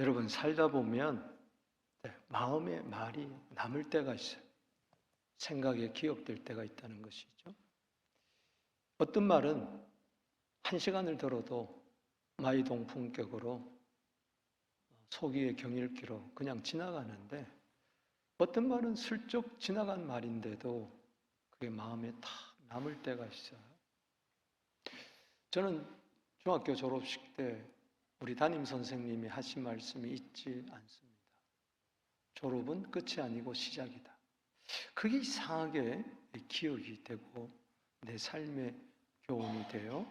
여러분 살다 보면 마음에 말이 남을 때가 있어요. 생각에 기억될 때가 있다는 것이죠. 어떤 말은 한 시간을 들어도 마이동풍격으로 소기의 경읽기로 그냥 지나가는데, 어떤 말은 슬쩍 지나간 말인데도 그게 마음에 탁 남을 때가 있어요. 저는 중학교 졸업식 때 우리 담임 선생님이 하신 말씀이 잊지 않습니다. 졸업은 끝이 아니고 시작이다. 그게 이상하게 기억이 되고 내 삶의 교훈이 돼요.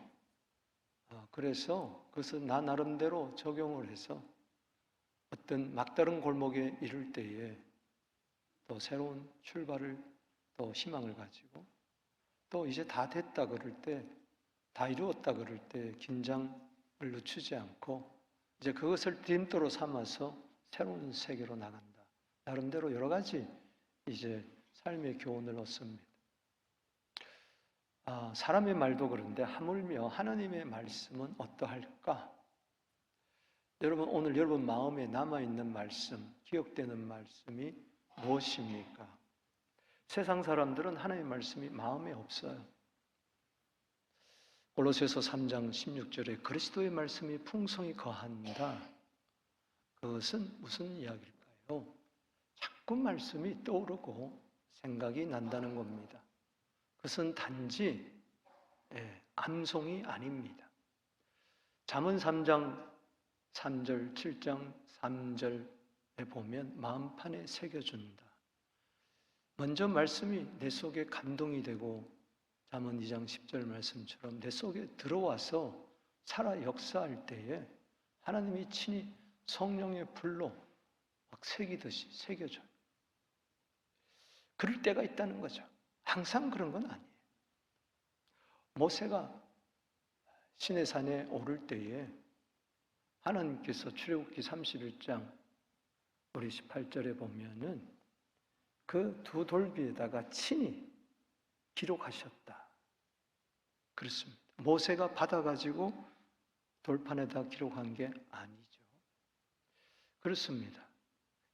그래서 그것을 나 나름대로 적용을 해서 어떤 막다른 골목에 이를 때에 또 새로운 출발을, 또 희망을 가지고, 또 이제 다 됐다 그럴 때, 다 이루었다 그럴 때 긴장을 늦추지 않고 이제 그것을 디딤돌로 삼아서 새로운 세계로 나간다. 나름대로 여러 가지 이제 삶의 교훈을 얻습니다. 사람의 말도 그런데 하물며 하나님의 말씀은 어떠할까? 여러분, 오늘 여러분 마음에 남아있는 말씀, 기억되는 말씀이 무엇입니까? 세상 사람들은 하나님의 말씀이 마음에 없어요. 골로새서 3장 16절에 그리스도의 말씀이 풍성히 거한다. 그것은 무슨 이야기일까요? 자꾸 말씀이 떠오르고 생각이 난다는 겁니다. 그것은 단지 암송이 아닙니다. 잠언 3장 3절, 7장 3절에 보면 마음판에 새겨준다. 먼저 말씀이 내 속에 감동이 되고 잠언 2장 10절 말씀처럼 내 속에 들어와서 살아 역사할 때에 하나님이 친히 성령의 불로 막 새기듯이 새겨줘요. 그럴 때가 있다는 거죠. 항상 그런 건 아니에요. 모세가 시내산에 오를 때에 하나님께서 출애굽기 31장 우리 18절에 보면은 그 두 돌비에다가 친히 기록하셨다. 그렇습니다. 모세가 받아가지고 돌판에다 기록한 게 아니죠. 그렇습니다.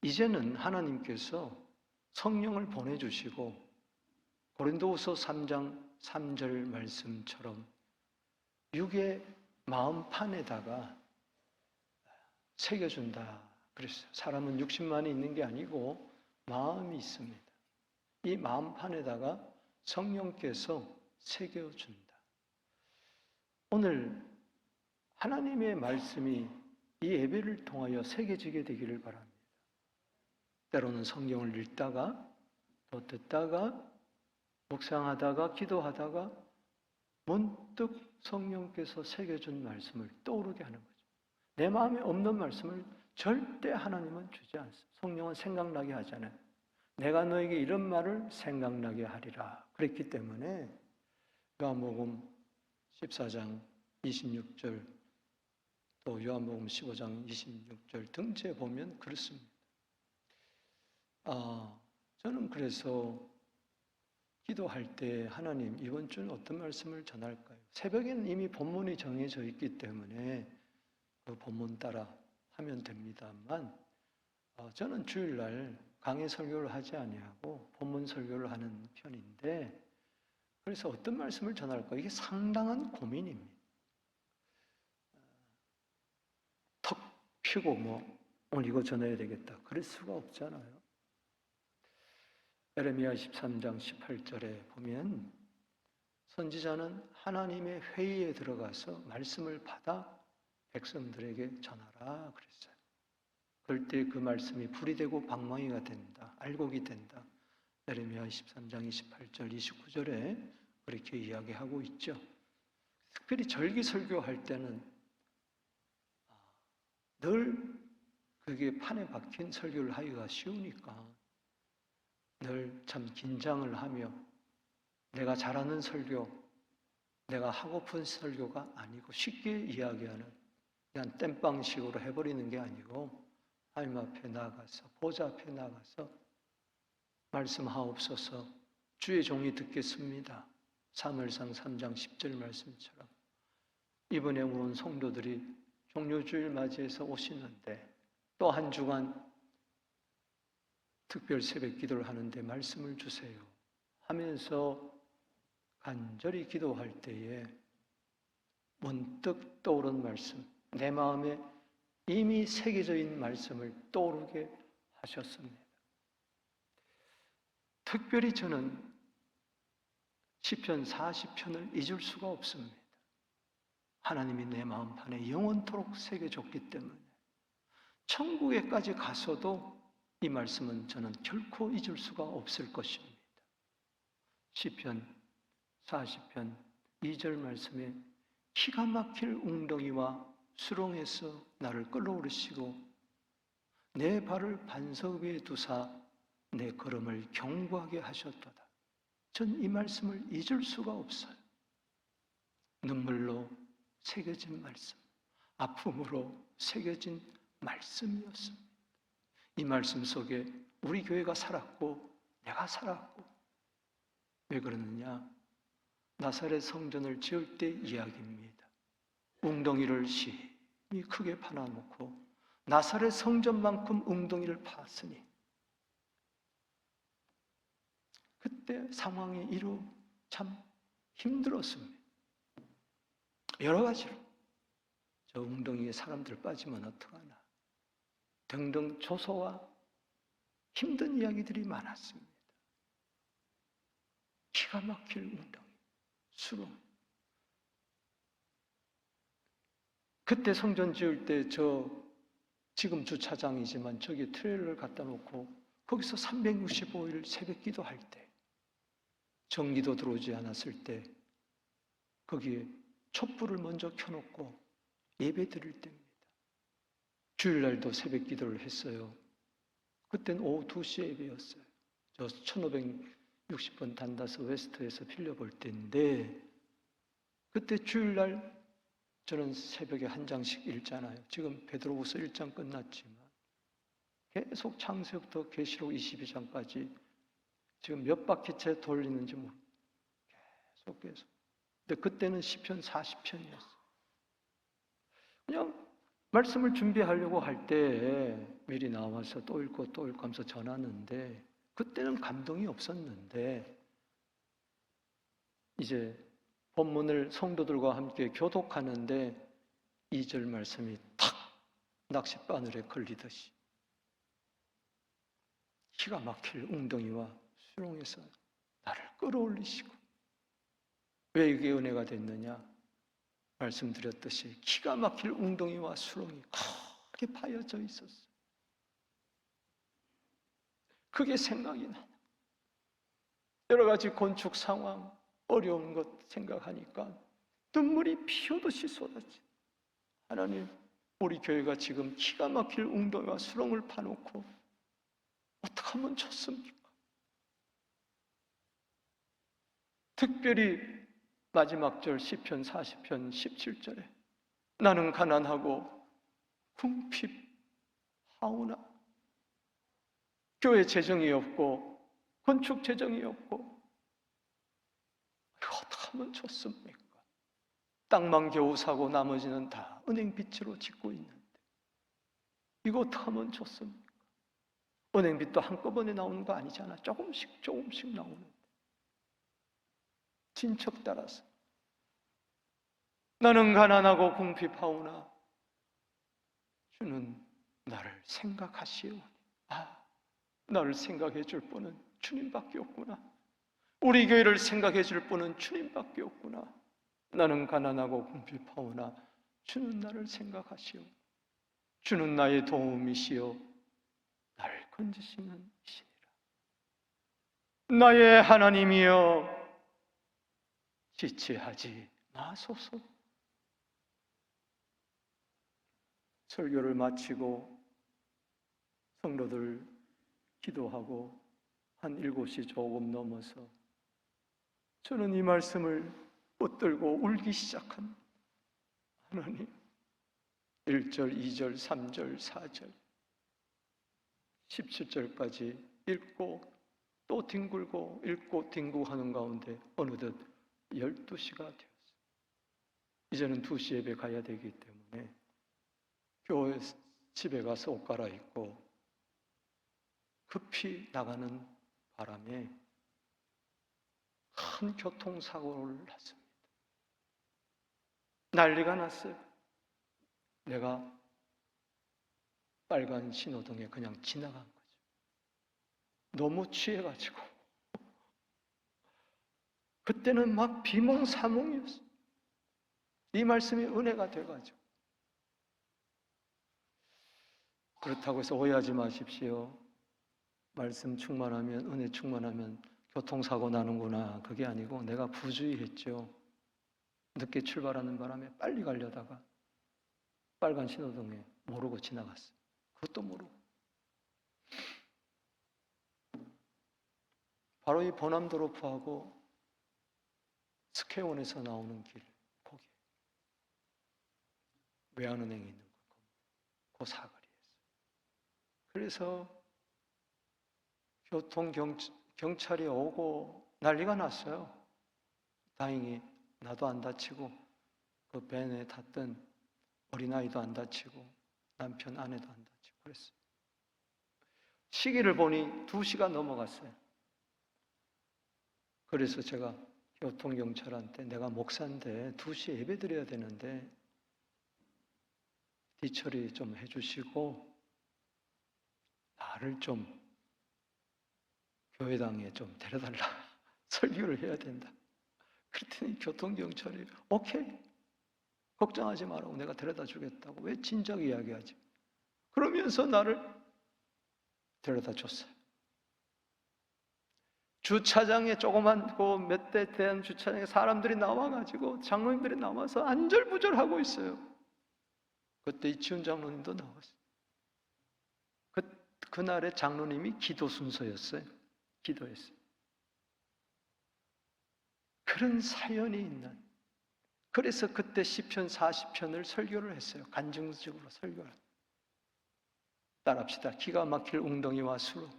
이제는 하나님께서 성령을 보내주시고 고린도후서 3장 3절 말씀처럼 육의 마음판에다가 새겨준다 그랬어요. 사람은 60만이 있는 게 아니고 마음이 있습니다. 이 마음판에다가 성령께서 새겨준다. 오늘 하나님의 말씀이 이 예배를 통하여 새겨지게 되기를 바랍니다. 때로는 성경을 읽다가 또 듣다가 묵상하다가 기도하다가 문득 성령께서 새겨준 말씀을 떠오르게 하는 거죠. 내 마음에 없는 말씀을 절대 하나님은 주지 않습니다. 성령은 생각나게 하잖아요. 내가 너에게 이런 말을 생각나게 하리라. 그랬기 때문에 요한복음 14장 26절 또 요한복음 15장 26절 등지에 보면 그렇습니다. 저는 그래서 기도할 때 하나님 이번 주는 어떤 말씀을 전할까요? 새벽에는 이미 본문이 정해져 있기 때문에 그 본문 따라 하면 됩니다만 저는 주일날 강의 설교를 하지 아니하고 본문 설교를 하는 편인데, 그래서 어떤 말씀을 전할까? 이게 상당한 고민입니다. 턱 피고 오늘 이거 전해야 되겠다 그럴 수가 없잖아요. 에레미야 23장 18절에 보면 선지자는 하나님의 회의에 들어가서 말씀을 받아 백성들에게 전하라 그랬어요. 그럴 때 그 말씀이 불이 되고 방망이가 된다, 알곡이 된다. 에레미야 23장 28절 29절에 그렇게 이야기하고 있죠. 특별히 절기 설교할 때는 늘 그게 판에 박힌 설교를 하기가 쉬우니까 늘 참 긴장을 하며 내가 잘하는 설교, 내가 하고픈 설교가 아니고 쉽게 이야기하는 그냥 땜빵식으로 해버리는 게 아니고 하나님 앞에 나가서 보좌 앞에 나가서 말씀하옵소서 주의 종이 듣겠습니다. 사무엘상 3장 10절 말씀처럼 이번에 온 성도들이 종료주일 맞이해서 오시는데 또 한 주간 특별 새벽 기도를 하는데 말씀을 주세요 하면서 간절히 기도할 때에 문득 떠오른 말씀, 내 마음에 이미 새겨져 있는 말씀을 떠오르게 하셨습니다. 특별히 저는 시편 40편을 잊을 수가 없습니다. 하나님이 내 마음판에 영원토록 새겨졌기 때문에 천국에까지 가서도 이 말씀은 저는 결코 잊을 수가 없을 것입니다. 시편 40편 2절 말씀에 기가 막힐 웅덩이와 수렁에서 나를 끌어오르시고 내 발을 반석 위에 두사 내 걸음을 견고하게 하셨도다. 전 이 말씀을 잊을 수가 없어요. 눈물로 새겨진 말씀, 아픔으로 새겨진 말씀이었습니다. 이 말씀 속에 우리 교회가 살았고 내가 살았고, 왜 그러느냐? 나사렛 성전을 지을 때 이야기입니다. 웅덩이를 심히 크게 파놔놓고 나사렛 성전만큼 웅덩이를 파았으니 그때 상황이 이루 참 힘들었습니다. 여러 가지로 저 웅덩이에 사람들 빠지면 어떡하나 등등 조소와 힘든 이야기들이 많았습니다. 기가 막힐 웅덩이, 수렁. 그때 성전 지을 때 지금 주차장이지만 저기 트레일러를 갖다 놓고 거기서 365일 새벽 기도할 때, 전기도 들어오지 않았을 때 거기에 촛불을 먼저 켜놓고 예배 드릴 때입니다. 주일날도 새벽 기도를 했어요. 그때는 오후 2시 예배였어요. 저 1560번 단다스 웨스트에서 빌려볼 때인데, 그때 주일날 저는 새벽에 한 장씩 읽잖아요. 지금 베드로후서 1장 끝났지만 계속 창세기부터 계시록 22장까지 지금 몇 바퀴째 돌리는지 계속. 근데 그때는 시편 40편이었어요. 그냥 말씀을 준비하려고 할 때 미리 나와서 또 읽고 하면서 전하는데, 그때는 감동이 없었는데 이제 본문을 성도들과 함께 교독하는데 2절 말씀이 탁 낚싯바늘에 걸리듯이 기가 막힐 웅덩이와 수렁에서 나를 끌어올리시고, 왜 이게 은혜가 됐느냐? 말씀드렸듯이 기가 막힐 웅덩이와 수렁이 크게 파여져 있었어요. 그게 생각이 나요. 여러 가지 건축 상황, 어려운 것 생각하니까 눈물이 피오듯이 쏟아지. 하나님, 우리 교회가 지금 기가 막힐 웅덩이와 수렁을 파놓고 어떻게 하면 좋습니까? 특별히 마지막 절 시편 40편 17절에 나는 가난하고 궁핍하오나, 교회 재정이 없고 건축 재정이 없고 이거 어떻게 하면 좋습니까? 땅만 겨우 사고 나머지는 다 은행 빚으로 짓고 있는데 이거 어떻게 하면 좋습니까? 은행 빚도 한꺼번에 나오는 거 아니잖아. 조금씩 나오는데 친척 따라서 나는 가난하고 궁핍하오나 주는 나를 생각하시오. 나를 생각해 줄 분은 주님밖에 없구나. 우리 교회를 생각해 줄 분은 주님밖에 없구나. 나는 가난하고 궁핍하오나 주는 나를 생각하시오. 주는 나의 도움이시오. 나를 건지시는 이시니라. 나의 하나님이여, 지체하지 마소서. 설교를 마치고 성도들 기도하고 한 7시 조금 넘어서 저는 이 말씀을 붙들고 울기 시작합니다. 하나님, 1절, 2절, 3절, 4절, 17절까지 읽고 또 뒹굴고 읽고 뒹굴고 하는 가운데 어느덧 12시가 되었어요. 이제는 2시 예배 가야 되기 때문에 교회 집에 가서 옷 갈아입고 급히 나가는 바람에 큰 교통사고를 났습니다. 난리가 났어요. 내가 빨간 신호등에 그냥 지나간 거죠. 너무 취해가지고. 그때는 막 비몽사몽이었어요. 이 말씀이 은혜가 돼가지고. 그렇다고 해서 오해하지 마십시오. 말씀 충만하면, 은혜 충만하면 교통사고 나는구나, 그게 아니고 내가 부주의했죠. 늦게 출발하는 바람에 빨리 가려다가 빨간 신호등에 모르고 지나갔어요. 그것도 모르고. 바로 이 보남도로프하고 스케원에서 나오는 길, 거기 외환은행이 있는 그 사거리에서. 그래서 경찰이 오고 난리가 났어요. 다행히 나도 안 다치고 그 밴에 탔던 어린아이도 안 다치고 남편, 아내도 안 다치고 그랬어요. 시기를 보니 2시가 넘어갔어요. 그래서 제가 교통경찰한테 내가 목사인데 2시에 예배 드려야 되는데 뒤처리 좀 해주시고 나를 좀 교회당에 좀 데려달라. 설교를 해야 된다. 그랬더니 교통경찰이 오케이, 걱정하지 말라고, 내가 데려다 주겠다고. 왜 진작 이야기하지? 그러면서 나를 데려다 줬어요. 주차장에 조그만 그 몇 대 된 주차장에 사람들이 나와가지고 장로님들이 나와서 안절부절하고 있어요. 그때 이치훈 장로님도 나왔어요. 그날의 장로님이 기도 순서였어요. 기도했어요. 그런 사연이 있는, 그래서 그때 시편 40편을 설교를 했어요. 간증적으로 설교를. 따라합시다. 기가 막힐 웅덩이와 수로.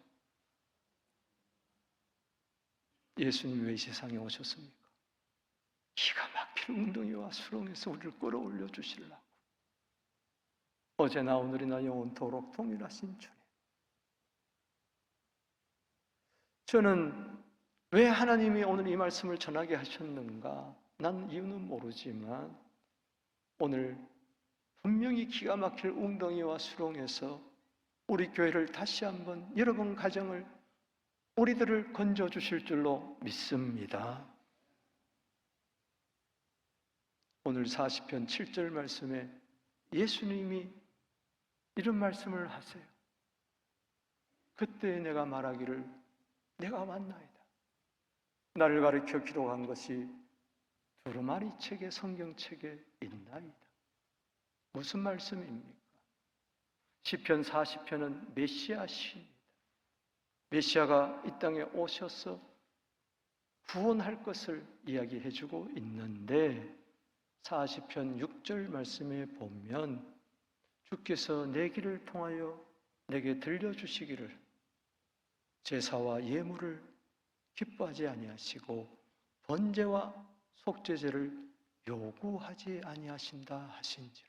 예수님 왜 이 세상에 오셨습니까? 기가 막힐 웅덩이와 수렁에서 우리를 끌어올려 주시려고. 어제나 오늘이나 영원토록 동일하신 주님. 저는 왜 하나님이 오늘 이 말씀을 전하게 하셨는가? 난 이유는 모르지만 오늘 분명히 기가 막힐 웅덩이와 수렁에서 우리 교회를 다시 한번, 여러분 가정을, 우리들을 건져주실 줄로 믿습니다. 오늘 40편 7절 말씀에 예수님이 이런 말씀을 하세요. 그때 내가 말하기를 내가 왔나이다. 나를 가르쳐 기록한 것이 두루마리 책에, 성경책에 있나이다. 무슨 말씀입니까? 시편 40편은 메시아 시입니다. 메시아가 이 땅에 오셔서 구원할 것을 이야기해주고 있는데 40편 6절 말씀에 보면 주께서 내 길을 통하여 내게 들려주시기를 제사와 예물을 기뻐하지 아니하시고 번제와 속죄제를 요구하지 아니하신다 하신지라.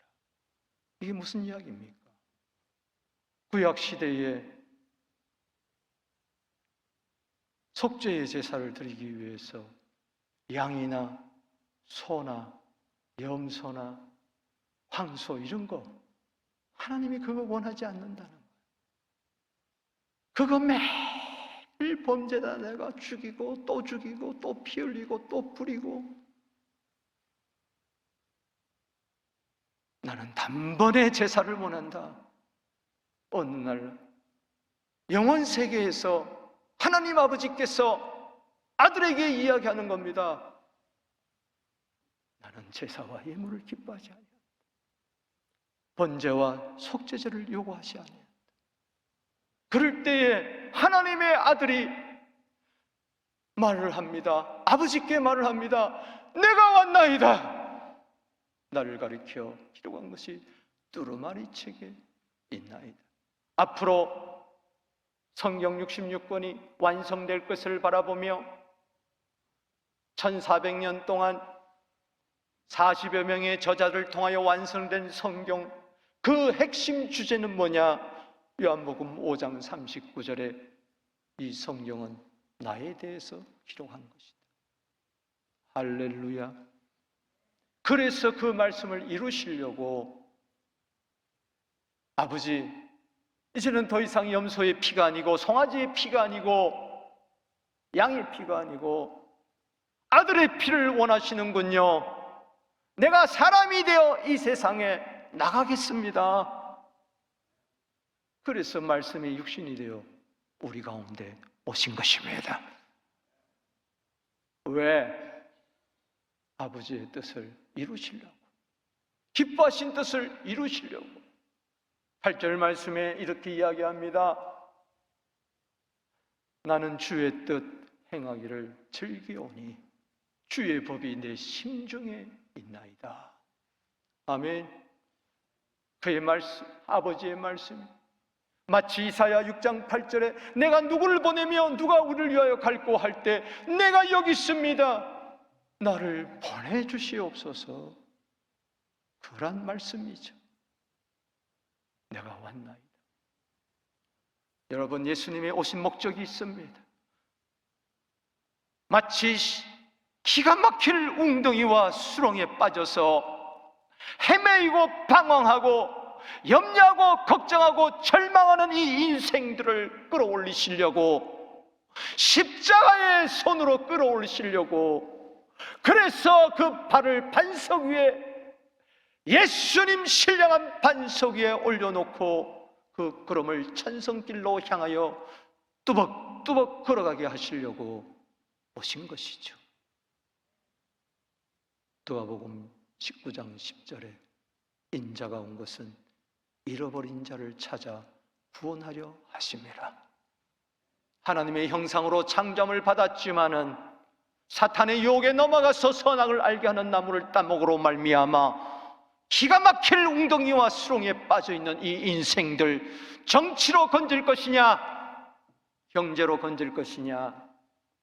이게 무슨 이야기입니까? 구약 시대에 속죄의 제사를 드리기 위해서 양이나 소나 염소나 황소 이런 거 하나님이 그거 원하지 않는다는 거예요. 그거 매일 범죄다 내가 죽이고 또 죽이고 또 피 흘리고 또 뿌리고 나는 단번에 제사를 원한다. 어느 날 영원 세계에서 하나님 아버지께서 아들에게 이야기하는 겁니다. 나는 제사와 예물을 기뻐하지 아니한다. 번제와 속죄제를 요구하지 아니한다. 그럴 때에 하나님의 아들이 말을 합니다. 아버지께 말을 합니다. 내가 왔나이다. 나를 가리켜 기록한 것이 두루마리 책에 있나이다. 앞으로 성경 66권이 완성될 것을 바라보며 1400년 동안 40여 명의 저자를 통하여 완성된 성경, 그 핵심 주제는 뭐냐? 요한복음 5장 39절에 이 성경은 나에 대해서 기록한 것이다. 할렐루야. 그래서 그 말씀을 이루시려고 아버지, 이제는 더 이상 염소의 피가 아니고 송아지의 피가 아니고 양의 피가 아니고 아들의 피를 원하시는군요. 내가 사람이 되어 이 세상에 나가겠습니다. 그래서 말씀이 육신이 되어 우리 가운데 오신 것입니다. 왜? 아버지의 뜻을 이루시려고, 기뻐하신 뜻을 이루시려고. 8절 말씀에 이렇게 이야기합니다. 나는 주의 뜻 행하기를 즐기오니 주의 법이 내 심중에 있나이다. 아멘. 그의 말씀, 아버지의 말씀, 마치 이사야 6장 8절에 내가 누구를 보내며 누가 우리를 위하여 갈고 할 때 내가 여기 있습니다, 나를 보내주시옵소서. 그런 말씀이죠. 내가 왔나이다. 여러분, 예수님의 오신 목적이 있습니다. 마치 기가 막힐 웅덩이와 수렁에 빠져서 헤매이고 방황하고 염려하고 걱정하고 절망하는 이 인생들을 끌어올리시려고, 십자가의 손으로 끌어올리시려고, 그래서 그 발을 반석 위에, 예수님 신령한 반석 위에 올려놓고 그 걸음을 천성길로 향하여 뚜벅뚜벅 걸어가게 하시려고 오신 것이죠. 누가복음 19장 10절에 인자가 온 것은 잃어버린 자를 찾아 구원하려 하심이라. 하나님의 형상으로 창조함을 받았지만은 사탄의 유혹에 넘어가서 선악을 알게 하는 나무를 따먹으로 말미암아 기가 막힐 웅덩이와 수렁에 빠져있는 이 인생들, 정치로 건질 것이냐, 경제로 건질 것이냐,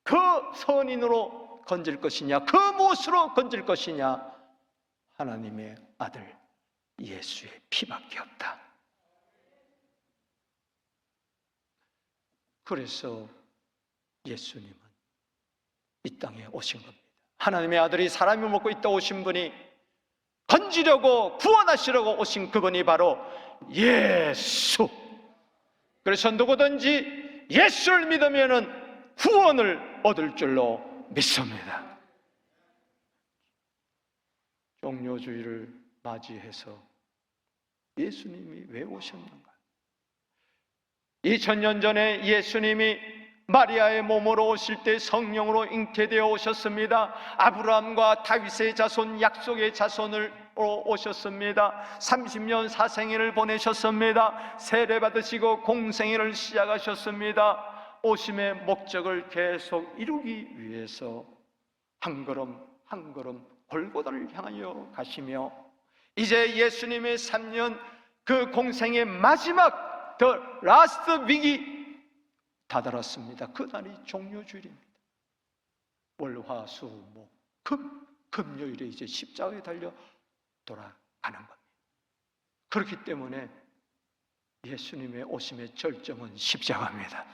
그 선인으로 건질 것이냐, 그 무엇으로 건질 것이냐, 하나님의 아들 예수의 피밖에 없다. 그래서 예수님은 이 땅에 오신 겁니다. 하나님의 아들이 사람이 먹고 있다 오신 분이, 건지려고 구원하시려고 오신 그분이 바로 예수. 그래서 누구든지 예수를 믿으면 구원을 얻을 줄로 믿습니다. 종료주의를 맞이해서 예수님이 왜 오셨는가? 2000년 전에 예수님이 마리아의 몸으로 오실 때 성령으로 잉태되어 오셨습니다. 아브라함과 다윗의 자손, 약속의 자손으로 오셨습니다. 30년 사생애를 보내셨습니다. 세례받으시고 공생애를 시작하셨습니다. 오심의 목적을 계속 이루기 위해서 한 걸음 한 걸음 골고다를 향하여 가시며, 이제 예수님의 3년 그 공생의 마지막 더 라스트 빅이 다다랐습니다. 그날이 종료주일입니다. 월화수목 금요일에 이제 십자가에 달려 돌아가는 겁니다. 그렇기 때문에 예수님의 오심의 절정은 십자가입니다.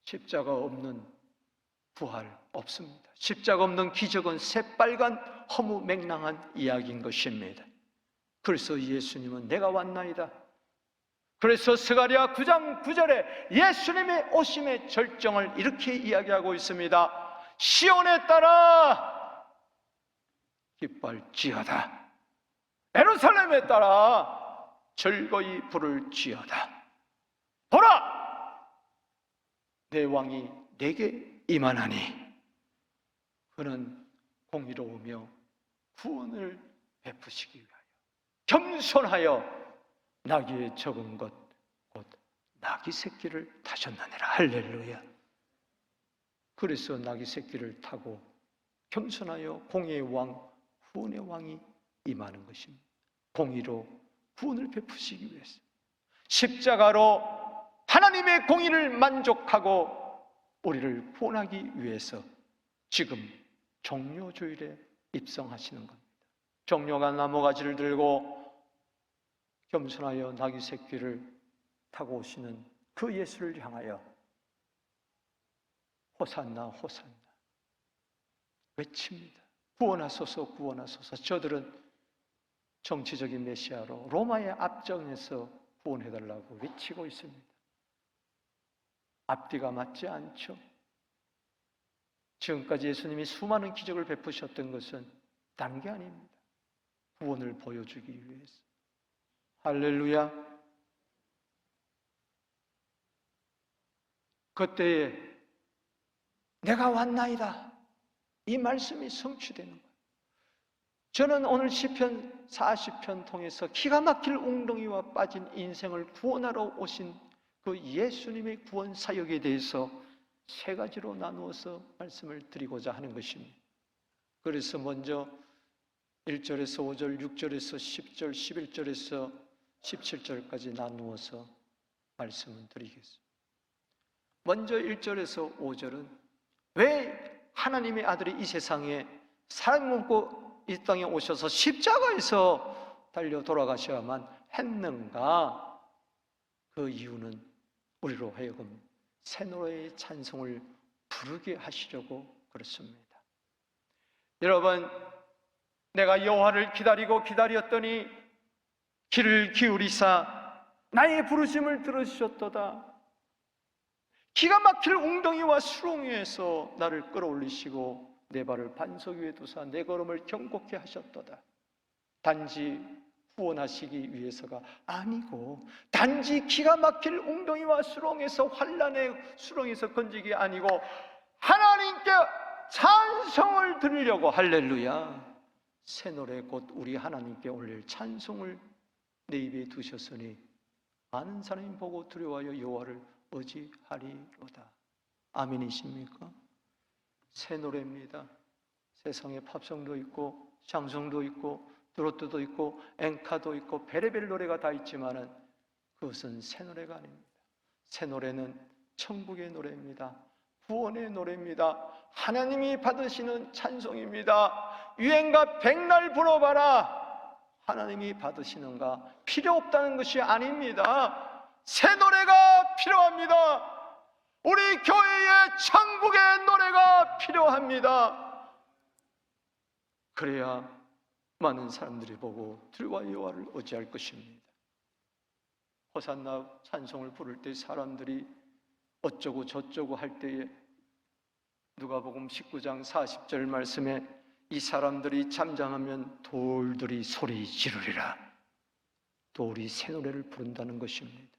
십자가 없는 부활 없습니다. 십자가 없는 기적은 새빨간 허무맹랑한 이야기인 것입니다. 그래서 예수님은 내가 왔나이다. 그래서 스가랴 9장 9절에 예수님의 오심의 절정을 이렇게 이야기하고 있습니다. 시온에 따라 기뻐할지어다. 예루살렘에 따라 즐거이 부를지어다. 보라! 내 왕이 내게 임하나니 그는 공의로우며 구원을 베푸시기 위하여 겸손하여 나귀에 적은 것 곧 나귀 새끼를 타셨느니라. 할렐루야. 그래서 나귀 새끼를 타고 겸손하여 공의의 왕, 구원의 왕이 임하는 것입니다. 공의로 구원을 베푸시기 위해서 십자가로 하나님의 공의를 만족하고 우리를 구원하기 위해서 지금 종료주일에 입성하시는 겁니다. 종료가 나무가지를 들고 겸손하여 나귀 새끼를 타고 오시는 그 예수를 향하여 호산나 호산나 외칩니다. 구원하소서 구원하소서. 저들은 정치적인 메시아로 로마의 압정에서 구원해달라고 외치고 있습니다. 앞뒤가 맞지 않죠. 지금까지 예수님이 수많은 기적을 베푸셨던 것은 다른 게 아닙니다. 구원을 보여주기 위해서. 할렐루야. 그때에 내가 왔나이다, 이 말씀이 성취되는 거예요. 저는 오늘 시편 40편 통해서 기가 막힐 웅덩이와 빠진 인생을 구원하러 오신 그 예수님의 구원 사역에 대해서 세 가지로 나누어서 말씀을 드리고자 하는 것입니다. 그래서 먼저 1절에서 5절, 6절에서 10절, 11절에서 17절까지 나누어서 말씀을 드리겠습니다. 먼저 1절에서 5절은 왜 하나님의 아들이 이 세상에 사람 몸고 이 땅에 오셔서 십자가에서 달려 돌아가셔야만 했는가? 그 이유는 우리로 하여금 새 노래의 찬송을 부르게 하시려고 그렇습니다. 여러분, 내가 여호와를 기다리고 기다렸더니 귀를 기울이사 나의 부르심을 들으셨도다. 기가 막힐 웅덩이와 수렁에서 나를 끌어올리시고 내 발을 반석 위에 두사 내 걸음을 경고케 하셨도다. 단지 구원하시기 위해서가 아니고, 단지 기가 막힐 웅덩이와 수렁에서, 환난의 수렁에서 건지기 아니고 하나님께 찬송을 드리려고, 할렐루야, 새 노래 곧 우리 하나님께 올릴 찬송을 내 입에 두셨으니 많은 사람이 보고 두려워하여 여호와를 의지하리로다. 아멘이십니까? 새 노래입니다. 세상에 팝송도 있고 샹송도 있고 트로트도 있고 엔카도 있고 베레벨 노래가 다 있지만은 그것은 새 노래가 아닙니다. 새 노래는 천국의 노래입니다. 구원의 노래입니다. 하나님이 받으시는 찬송입니다. 유행가 백날 불어봐라, 하나님이 받으시는가? 필요 없다는 것이 아닙니다. 새 노래가 필요합니다. 우리 교회에 천국의 노래가 필요합니다. 그래야 많은 사람들이 보고 들과 여호와를 의지할 것입니다. 호산나 찬송을 부를 때 사람들이 어쩌고 저쩌고 할 때에 누가복음 19장 40절 말씀에 이 사람들이 잠잠하면 돌들이 소리 지르리라. 돌이 새 노래를 부른다는 것입니다.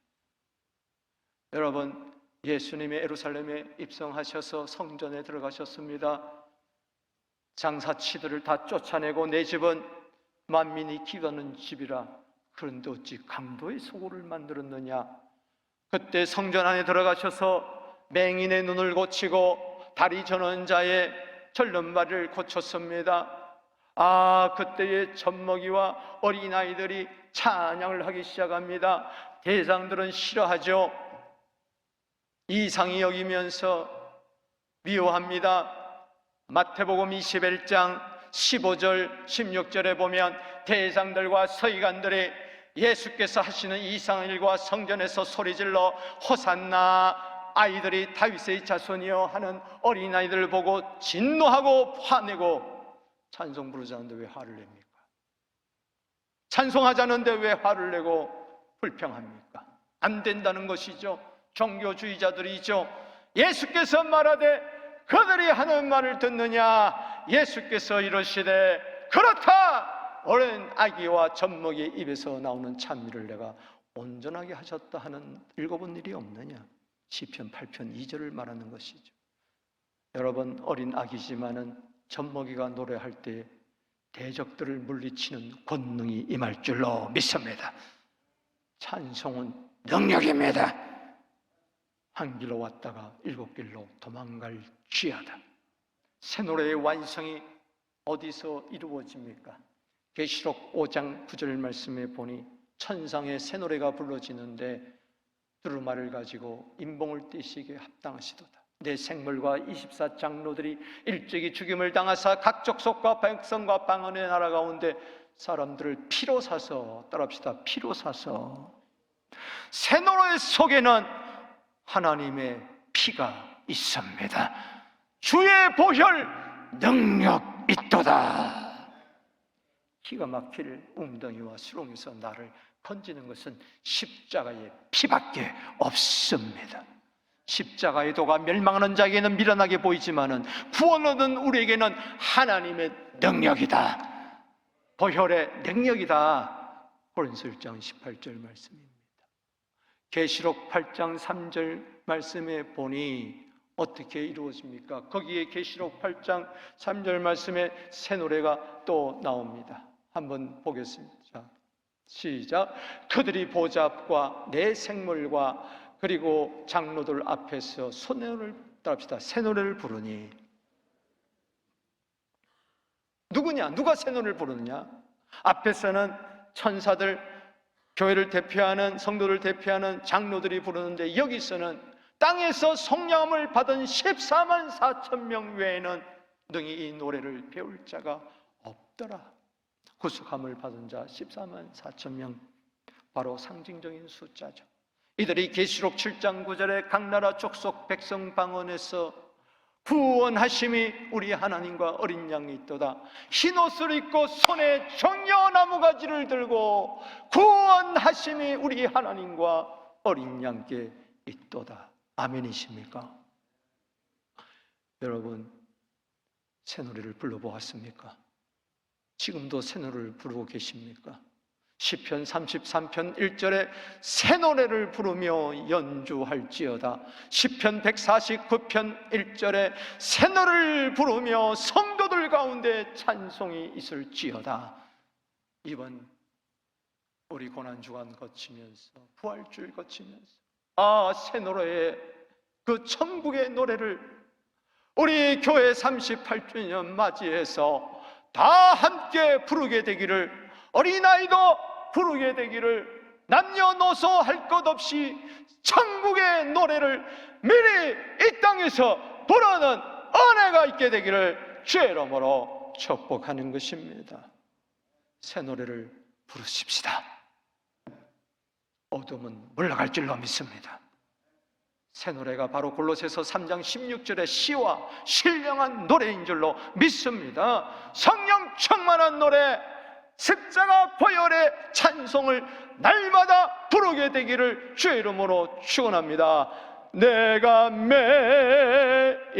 여러분, 예수님이 예루살렘에 입성하셔서 성전에 들어가셨습니다. 장사치들을 다 쫓아내고 내 집은 만민이 기도하는 집이라. 그런데 어찌 강도의 소굴을 만들었느냐? 그때 성전 안에 들어가셔서 맹인의 눈을 고치고 다리 저는 자의 절름발을 고쳤습니다. 그때의 젖먹이와 어린아이들이 찬양을 하기 시작합니다. 대장들은 싫어하죠. 이상히 여기면서 미워합니다. 마태복음 21장 15절 16절에 보면 대장들과 서기관들이 예수께서 하시는 이상한 일과 성전에서 소리질러 호산나, 아이들이 다윗의 자손이여 하는 어린아이들을 보고 진노하고 화내고, 찬송 부르자는데 왜 화를 냅니까? 찬송하자는데 왜 화를 내고 불평합니까? 안 된다는 것이죠. 종교주의자들이죠. 예수께서 말하되 그들이 하는 말을 듣느냐? 예수께서 이러시되 그렇다, 어린 아기와 젖먹이의 입에서 나오는 찬미를 내가 온전하게 하셨다 하는 읽어본 일이 없느냐? 시편 8편 2절을 말하는 것이죠. 여러분, 어린 아기지만은 젖먹이가 노래할 때 대적들을 물리치는 권능이 임할 줄로 믿습니다. 찬송은 능력입니다. 한 길로 왔다가 일곱 길로 도망갈 쥐하다. 새 노래의 완성이 어디서 이루어집니까? 계시록 5장 9절 말씀에 보니 천상의 새 노래가 불러지는데 두루마리를 가지고 인봉을 떼시기에 합당하시도다. 내 생물과 24장로들이 일찍이 죽임을 당하사 각 족속과 백성과 방언의 나라 가운데 사람들을 피로 사서, 따라합시다, 피로 사서. 새 노래 속에는 하나님의 피가 있습니다. 주의 보혈 능력 있도다. 기가 막힐 웅덩이와 수렁에서 나를 건지는 것은 십자가의 피밖에 없습니다. 십자가의 도가 멸망하는 자에게는 미련하게 보이지만은 구원 얻은 우리에게는 하나님의 능력이다. 보혈의 능력이다. 고린도서 1장 18절 말씀입니다. 계시록 8장 3절 말씀에 보니 어떻게 이루어집니까? 거기에 계시록 8장 3절 말씀에 새 노래가 또 나옵니다. 한번 보겠습니다. 자, 시작. 그들이 보좌 앞과 내 생물과 그리고 장로들 앞에서 소노래를 따라합시다. 새 노래를 부르니. 누구냐? 누가 새 노래를 부르느냐? 앞에서는 천사들, 교회를 대표하는, 성도를 대표하는 장로들이 부르는데, 여기서는 땅에서 성령을 받은 14만 4천 명 외에는 능히 이 노래를 배울 자가 없더라. 구속함을 받은 자 14만 4천 명, 바로 상징적인 숫자죠. 이들이 계시록 7장 9절에 각 나라 족속 백성 방언에서 구원하심이 우리 하나님과 어린 양이 있도다. 흰옷을 입고 손에 정려나무가지를 들고 구원하심이 우리 하나님과 어린 양께 있도다. 아멘이십니까? 여러분, 새 노래를 불러보았습니까? 지금도 새 노래를 부르고 계십니까? 시편 33편 1절에 새 노래를 부르며 연주할지어다. 시편 149편 1절에 새 노래를 부르며 성도들 가운데 찬송이 있을지어다. 이번 우리 고난주간 거치면서, 부활주일 거치면서, 새 노래의 그 천국의 노래를 우리 교회 38주년 맞이해서 다 함께 부르게 되기를, 어린아이도 부르게 되기를, 남녀노소 할 것 없이 천국의 노래를 미리 이 땅에서 부르는 은혜가 있게 되기를 주의 이름으로 축복하는 것입니다. 새 노래를 부르십시다. 어둠은 물러갈 줄로 믿습니다. 새 노래가 바로 골로새서 3장 16절의 시와 신령한 노래인 줄로 믿습니다. 성령 충만한 노래, 십자가 보혈의 찬송을 날마다 부르게 되기를 주의 이름으로 축원합니다. 내가 매일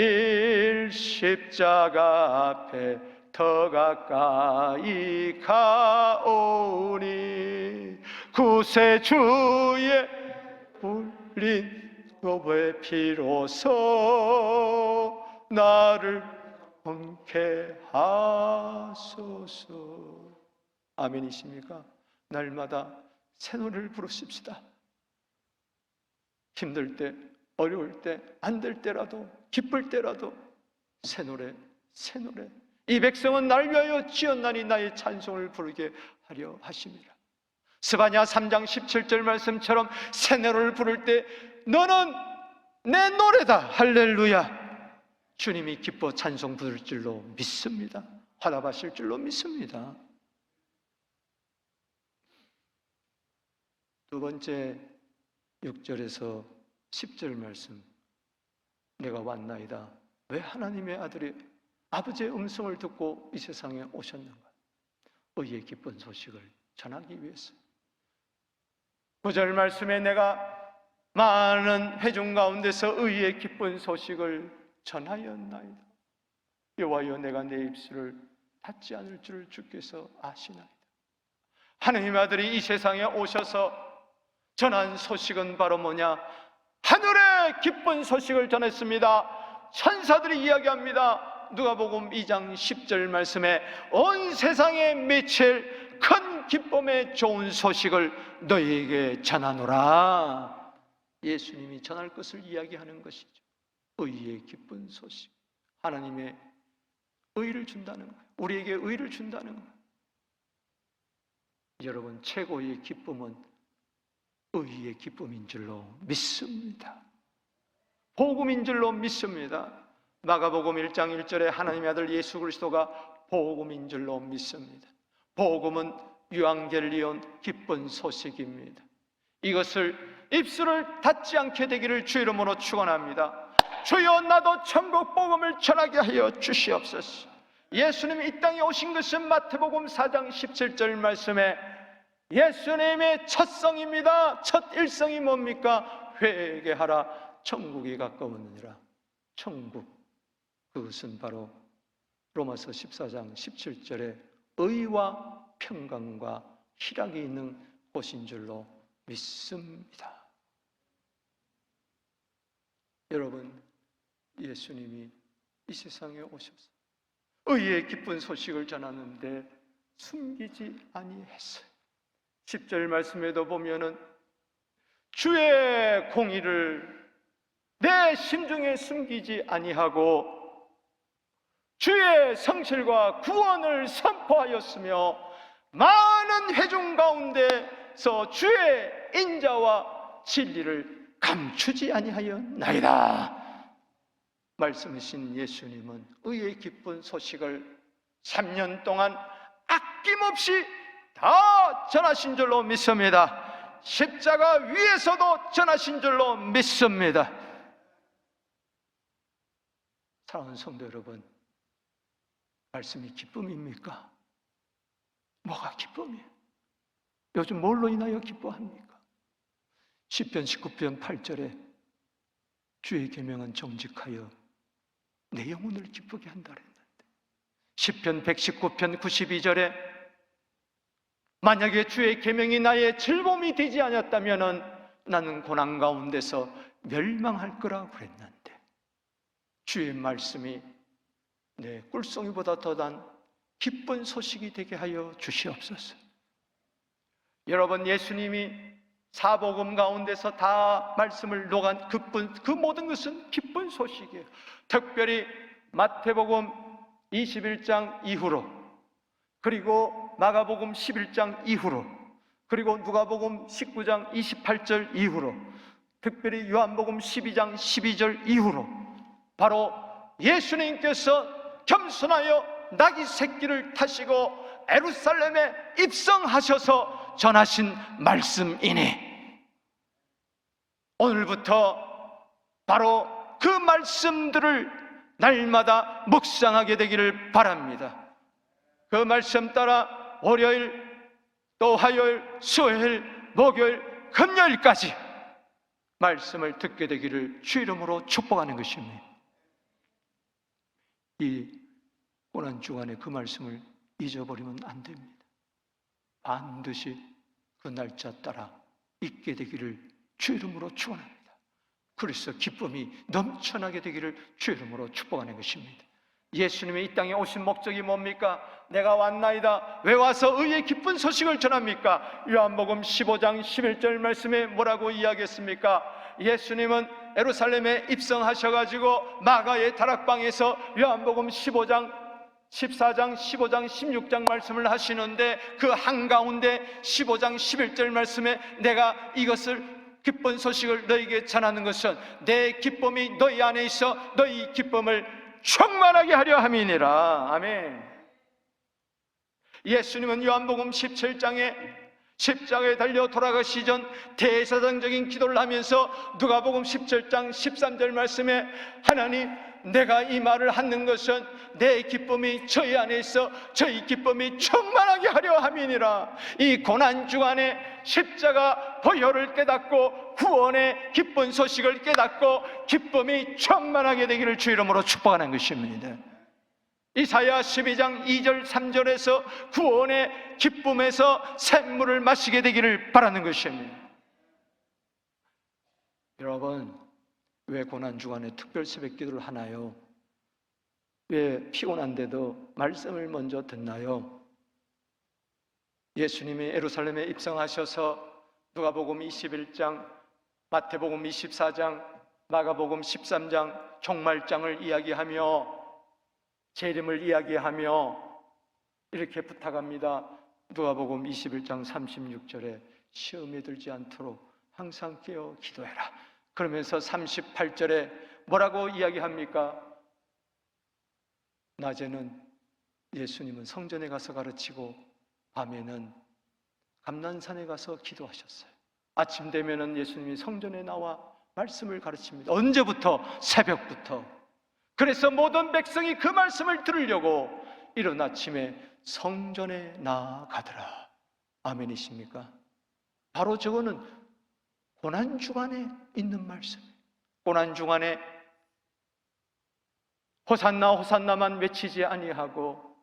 십자가 앞에 더 가까이 가오니 구세주의 불린 의 피로써 나를 통케 하소서. 아멘이십니까? 날마다 새 노래를 부르십시다. 힘들 때, 어려울 때, 안 될 때라도, 기쁠 때라도 새 노래, 새 노래. 이 백성은 날 위하여 지었나니 나의 찬송을 부르게 하려 하심이라. 스바냐 3장 17절 말씀처럼 새 노래를 부를 때 너는 내 노래다. 할렐루야. 주님이 기뻐 찬송 부를 줄로 믿습니다. 화답하실 줄로 믿습니다. 두 번째 6절에서 10절 말씀, 내가 왔나이다. 왜 하나님의 아들이 아버지의 음성을 듣고 이 세상에 오셨는가? 의의 기쁜 소식을 전하기 위해서. 9절 말씀에 내가 많은 회중 가운데서 의의 기쁜 소식을 전하였나이다. 여호와여, 내가 내 입술을 닫지 않을 줄을 주께서 아시나이다. 하나님의 아들이 이 세상에 오셔서 전한 소식은 바로 뭐냐? 하늘의 기쁜 소식을 전했습니다. 천사들이 이야기합니다. 누가복음 2장 10절 말씀에 온 세상에 미칠 큰 기쁨의 좋은 소식을 너희에게 전하노라. 예수님이 전할 것을 이야기하는 것이죠. 의의 기쁜 소식. 하나님의 의를 준다는 거예요. 우리에게 의를 준다는 거예요. 여러분, 최고의 기쁨은 의의 기쁨인 줄로 믿습니다. 복음인 줄로 믿습니다. 마가복음 1장 1절에 하나님의 아들 예수 그리스도가 복음인 줄로 믿습니다. 복음은 유앙겔리온 기쁜 소식입니다. 이것을 입술을 닫지 않게 되기를 주 이름으로 축원합니다. 주여, 나도 천국 복음을 전하게 하여 주시옵소서. 예수님이 이 땅에 오신 것은 마태복음 4장 17절 말씀에 예수님의 첫 성입니다. 첫 일성이 뭡니까? 회개하라, 천국이 가까웠느니라. 천국, 그것은 바로 로마서 14장 17절에 의와 평강과 희락이 있는 곳인 줄로 믿습니다. 여러분, 예수님이 이 세상에 오셔서 의의 기쁜 소식을 전하는데 숨기지 아니했어요. 10절 말씀에도 보면은 주의 공의를 내 심중에 숨기지 아니하고 주의 성실과 구원을 선포하였으며 많은 회중 가운데서 주의 인자와 진리를 감추지 아니하였나이다. 말씀하신 예수님은 의의 기쁜 소식을 3년 동안 아낌없이 다 전하신 줄로 믿습니다. 십자가 위에서도 전하신 줄로 믿습니다. 사랑하는 성도 여러분, 말씀이 기쁨입니까? 뭐가 기쁨이에요? 요즘 뭘로 인하여 기뻐합니까? 시편 19편 8절에 주의 계명은 정직하여 내 영혼을 기쁘게 한다 그랬는데, 시편 119편 92절에 만약에 주의 계명이 나의 즐거움이 되지 않았다면 나는 고난 가운데서 멸망할 거라고 그랬는데, 주의 말씀이 내 꿀송이보다 더한 기쁜 소식이 되게 하여 주시옵소서. 여러분, 예수님이 사복음 가운데서 다 말씀을 녹한 그 모든 것은 기쁜 소식이에요. 특별히 마태복음 21장 이후로, 그리고 마가복음 11장 이후로, 그리고 누가복음 19장 28절 이후로, 특별히 요한복음 12장 12절 이후로 바로 예수님께서 겸손하여 나귀 새끼를 타시고 예루살렘에 입성하셔서 전하신 말씀이니, 오늘부터 바로 그 말씀들을 날마다 묵상하게 되기를 바랍니다. 그 말씀 따라 월요일, 또 화요일, 수요일, 목요일, 금요일까지 말씀을 듣게 되기를 주 이름으로 축복하는 것입니다. 이 고난주간에 그 말씀을 잊어버리면 안 됩니다. 반드시 그 날짜 따라 있게 되기를 주 이름으로 축원합니다. 그래서 기쁨이 넘쳐나게 되기를 주 이름으로 축복하는 것입니다. 예수님이 이 땅에 오신 목적이 뭡니까? 내가 왔나이다. 왜 와서 의의 기쁜 소식을 전합니까? 요한복음 15장 11절 말씀에 뭐라고 이야기했습니까? 예수님은 예루살렘에 입성하셔가지고 마가의 다락방에서 요한복음 15장 14장, 15장, 16장 말씀을 하시는데, 그 한가운데 15장 11절 말씀에 내가 이것을 기쁜 소식을 너희에게 전하는 것은 내 기쁨이 너희 안에 있어 너희 기쁨을 충만하게 하려 함이니라. 아멘. 예수님은 요한복음 17장에 십자가에 달려 돌아가시기 전 대사장적인 기도를 하면서 누가복음 17장 13절 말씀에 하나님, 내가 이 말을 하는 것은 내 기쁨이 저희 안에 있어 저희 기쁨이 충만하게 하려 함이니라. 이 고난주간에 십자가 보혈을 깨닫고 구원의 기쁜 소식을 깨닫고 기쁨이 충만하게 되기를 주 이름으로 축복하는 것입니다. 이사야 12장 2절 3절에서 구원의 기쁨에서 샘물을 마시게 되기를 바라는 것입니다. 여러분, 왜 고난주간에 특별 새벽 기도를 하나요? 왜 피곤한데도 말씀을 먼저 듣나요? 예수님이 예루살렘에 입성하셔서 누가복음 21장, 마태복음 24장, 마가복음 13장 종말장을 이야기하며 재림을 이야기하며 이렇게 부탁합니다. 누가복음 21장 36절에 시험에 들지 않도록 항상 깨어 기도해라. 그러면서 38절에 뭐라고 이야기합니까? 낮에는 예수님은 성전에 가서 가르치고 밤에는 감난산에 가서 기도하셨어요. 아침 되면은 예수님이 성전에 나와 말씀을 가르칩니다. 언제부터? 새벽부터. 그래서 모든 백성이 그 말씀을 들으려고 이른 아침에 성전에 나아가더라. 아멘이십니까? 바로 저거는 고난주간에 있는 말씀이에요. 고난주간에 호산나 호산나만 외치지 아니하고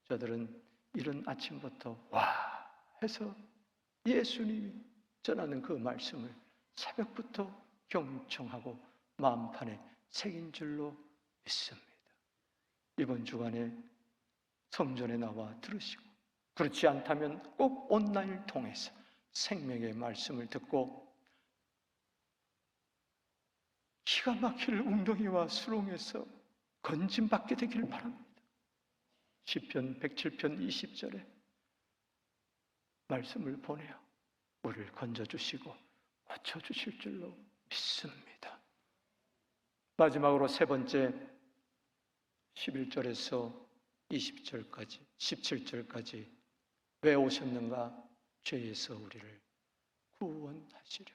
저들은 이른 아침부터 와 해서 예수님이 전하는 그 말씀을 새벽부터 경청하고 마음판에 새긴 줄로 믿습니다. 이번 주간에 성전에 나와 들으시고, 그렇지 않다면 꼭 온라인을 통해서 생명의 말씀을 듣고 기가 막힐 웅덩이와 수렁에서 건짐받게 되길 바랍니다. 시편 107편 20절에 말씀을 보내어 우리를 건져주시고 고쳐주실 줄로 믿습니다. 마지막으로 세 번째, 11절에서 20절까지 17절까지 왜 오셨는가? 죄에서 우리를 구원하시려.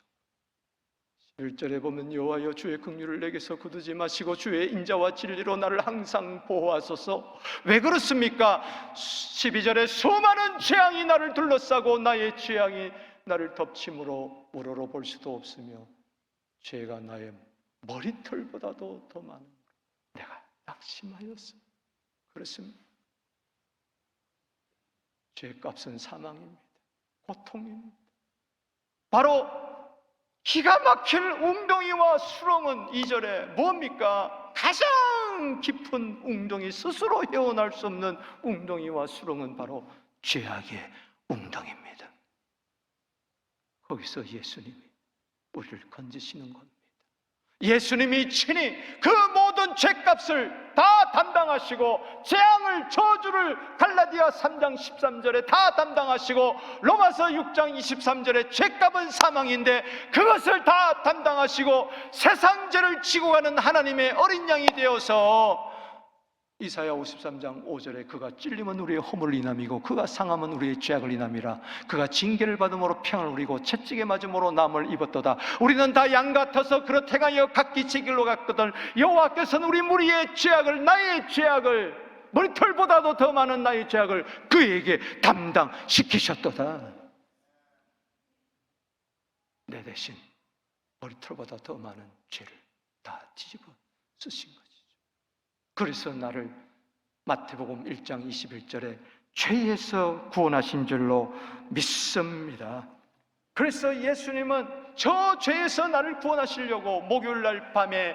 11절에 보면 여호와여 주의 긍휼을 내게서 거두지 마시고 주의 인자와 진리로 나를 항상 보호하소서. 왜 그렇습니까? 12절에 수많은 재앙이 나를 둘러싸고 나의 재앙이 나를 덮침으로 우러러 볼 수도 없으며 죄가 나의 머리털보다도 더 많은 내가 낙심하였어. 그렇습니다. 죄값은 사망입니다. 고통입니다. 바로 기가 막힐 웅덩이와 수렁은 2절에 뭡니까? 가장 깊은 웅덩이, 스스로 헤어날 수 없는 웅덩이와 수렁은 바로 죄악의 웅덩이입니다. 거기서 예수님이 우리를 건지시는 겁니다. 예수님이 친히 그 모든 죄값을 다 담당하시고 재앙을, 저주를 갈라디아 3장 13절에 다 담당하시고 로마서 6장 23절에 죄값은 사망인데 그것을 다 담당하시고 세상 죄를 지고 가는 하나님의 어린 양이 되어서 이사야 53장 5절에 그가 찔림은 우리의 허물을 인함이고 그가 상함은 우리의 죄악을 인함이라. 그가 징계를 받음으로 평안을 누리고 채찍에 맞음으로 남을 입었도다. 우리는 다 양 같아서 그렇게 행하여 각기 제 길로 갔거든 여호와께서는 우리 무리의 죄악을, 나의 죄악을, 머리털보다도 더 많은 나의 죄악을 그에게 담당시키셨도다. 내 대신 머리털보다 더 많은 죄를 다 뒤집어 쓰신 거죠. 그래서 나를 마태복음 1장 21절에 죄에서 구원하신 줄로 믿습니다. 그래서 예수님은 저 죄에서 나를 구원하시려고 목요일날 밤에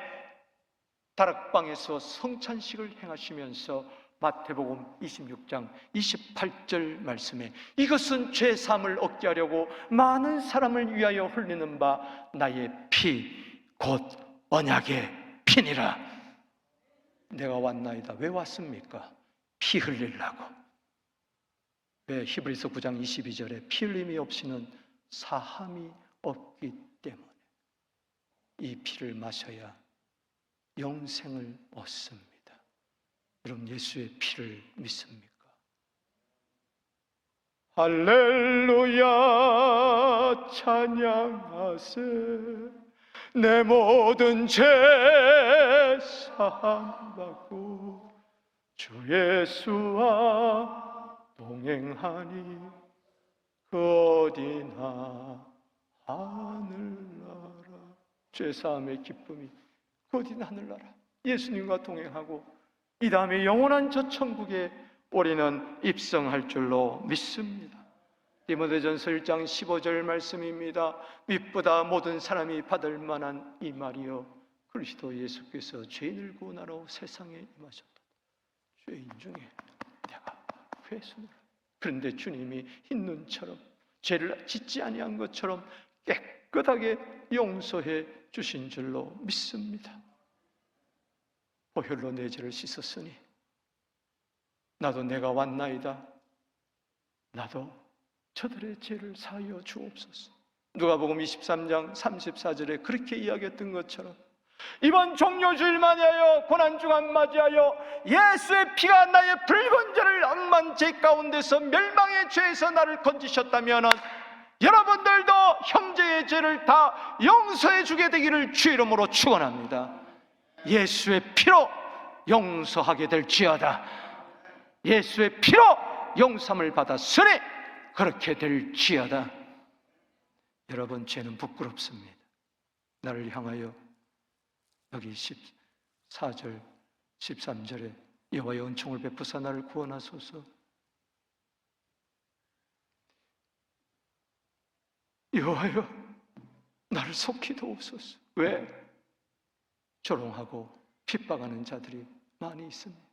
다락방에서 성찬식을 행하시면서 마태복음 26장 28절 말씀에 이것은 죄사함을 얻게 하려고 많은 사람을 위하여 흘리는 바 나의 피 곧 언약의 피니라. 내가 왔나이다. 왜 왔습니까? 피 흘리려고. 왜? 히브리서 9장 22절에 피 흘림이 없이는 사함이 없기 때문에 이 피를 마셔야 영생을 얻습니다. 여러분 예수의 피를 믿습니까? 할렐루야 찬양하세. 내 모든 죄 사함받고 주 예수와 동행하니 그 어디나 하늘나라. 죄사함의 기쁨이 그 어디나 하늘나라. 예수님과 동행하고 이 다음에 영원한 저 천국에 우리는 입성할 줄로 믿습니다. 디모데전서 1장 15절 말씀입니다. 믿보다 모든 사람이 받을 만한 이 말이요 그리스도 예수께서 죄인을 구원하러 세상에 임하셨다. 죄인 중에 내가 회수를. 그런데 주님이 흰 눈처럼 죄를 짓지 아니한 것처럼 깨끗하게 용서해 주신 줄로 믿습니다. 보혈로 내 죄를 씻었으니 나도 내가 왔나이다. 나도 저들의 죄를 사하여 주옵소서. 누가복음 23장 34절에 그렇게 이야기했던 것처럼 이번 종료주일 맞이하여 고난주간 맞이하여 예수의 피가 나의 붉은 죄를 엄만 죄 가운데서 멸망의 죄에서 나를 건지셨다면 여러분들도 형제의 죄를 다 용서해 주게 되기를 주 이름으로 축원합니다. 예수의 피로 용서하게 될지어다. 예수의 피로 용서함을 받았으니 그렇게 될지어다. 여러분, 죄는 부끄럽습니다. 나를 향하여 여기 14절 13절에 여호와의 은총을 베푸사 나를 구원하소서. 여호와여, 나를 속히 도우소서. 왜? 조롱하고 핍박하는 자들이 많이 있습니다.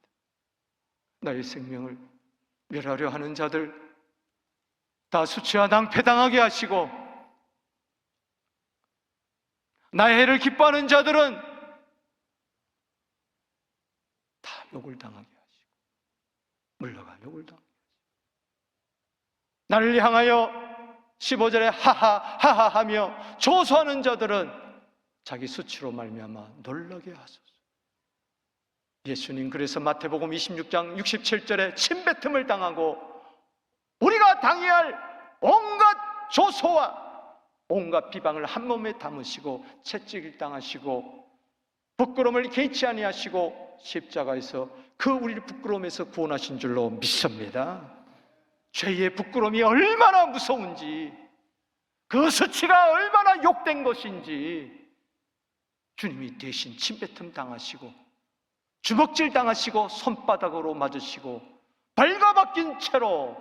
나의 생명을 멸하려 하는 자들 다 수치와 낭패당하게 하시고, 나의 해를 기뻐하는 자들은 다 욕을 당하게 하시고, 물러가 욕을 당하게 하시고, 나를 향하여 15절에 하하 하며 조소하는 자들은 자기 수치로 말미암아 놀라게 하소서. 예수님 그래서 마태복음 26장 67절에 침뱉음을 당하고 우리가 당해야 할 온갖 조소와 온갖 비방을 한 몸에 담으시고 채찍을 당하시고 부끄러움을 개의치 아니하시고 십자가에서 그 우리를 부끄러움에서 구원하신 줄로 믿습니다. 죄의 부끄러움이 얼마나 무서운지, 그 수치가 얼마나 욕된 것인지 주님이 대신 침뱉음 당하시고 주먹질 당하시고 손바닥으로 맞으시고 발가벗긴 채로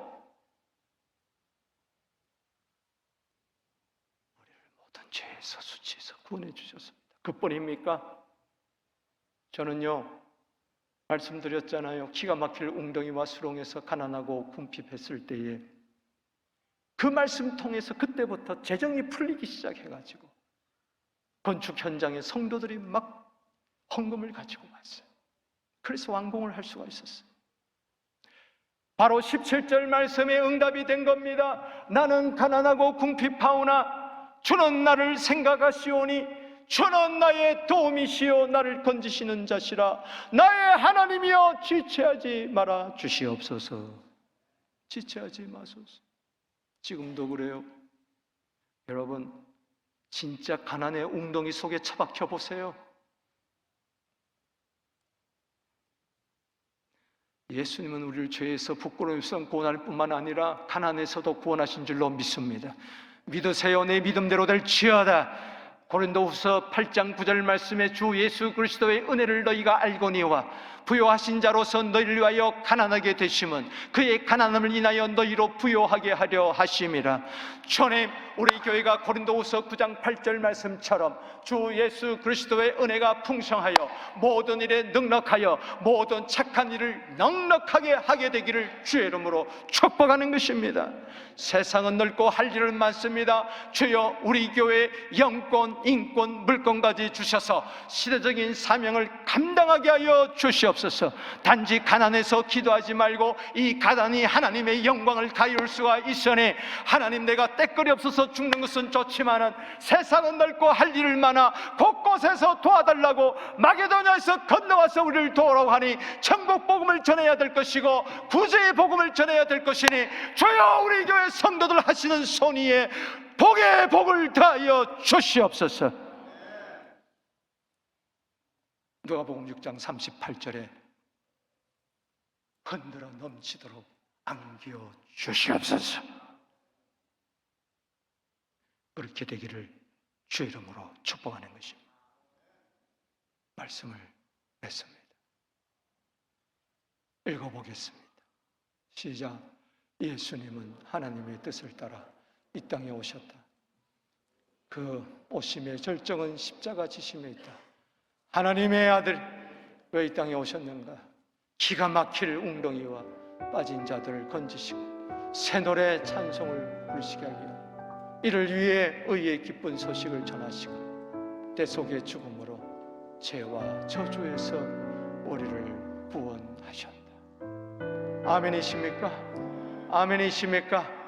우리를 모든 죄에서 수치에서 구원해 주셨습니다. 그뿐입니까? 저는요, 말씀드렸잖아요. 기가 막힐 웅덩이와 수렁에서 가난하고 궁핍했을 때에 그 말씀 통해서 그때부터 재정이 풀리기 시작해가지고 건축 현장에 성도들이 막 헌금을 가지고 왔어요. 그래서 완공을 할 수가 있었어요. 바로 17절 말씀에 응답이 된 겁니다. 나는 가난하고 궁핍하오나 주는 나를 생각하시오니 주는 나의 도움이시오 나를 건지시는 자시라. 나의 하나님이여 지체하지 말아 주시옵소서. 지체하지 마소서. 지금도 그래요. 여러분, 진짜 가난의 웅덩이 속에 처박혀 보세요. 예수님은 우리를 죄에서 부끄러움에서 구원할 뿐만 아니라 가난에서도 구원하신 줄로 믿습니다. 믿으세요. 내 믿음대로 될지어다. 고린도후서 8장 9절 말씀에 주 예수 그리스도의 은혜를 너희가 알거니와 부요하신 자로서 너희를 위하여 가난하게 되심은 그의 가난함을 인하여 너희로 부요하게 하려 하심이라. 주님, 우리 교회가 고린도후서 9장 8절 말씀처럼 주 예수 그리스도의 은혜가 풍성하여 모든 일에 넉넉하여 모든 착한 일을 넉넉하게 하게 되기를 주의 이름으로 축복하는 것입니다. 세상은 넓고 할 일은 많습니다. 주여, 우리 교회에 영권, 인권, 물권까지 주셔서 시대적인 사명을 감당하게 하여 주시옵소서. 단지 가난해서 기도하지 말고 이 가난이 하나님의 영광을 가리울 수가 있으니 하나님, 내가 때거리 없어서 죽는 것은 좋지만은 세상은 넓고 할 일을 많아 곳곳에서 도와달라고 마게도냐에서 건너와서 우리를 도우라고 하니 천국 복음을 전해야 될 것이고 구제의 복음을 전해야 될 것이니 주여, 우리 교회 성도들 하시는 손위에 복의 복을 다하여 주시옵소서. 누가복음 6장 38절에 흔들어 넘치도록 안겨 주시옵소서. 그렇게 되기를 주의 이름으로 축복하는 것입니다. 말씀을 맺습니다. 읽어보겠습니다. 시작. 예수님은 하나님의 뜻을 따라 이 땅에 오셨다. 그 오심의 절정은 십자가 지심에 있다. 하나님의 아들, 왜 이 땅에 오셨는가? 기가 막힐 웅덩이와 빠진 자들을 건지시고 새 노래 찬송을 부르시게 하기 위하여 이를 위해 의의 기쁜 소식을 전하시고 때 속의 죽음으로 죄와 저주에서 우리를 구원하셨다. 아멘이십니까? 아멘이십니까?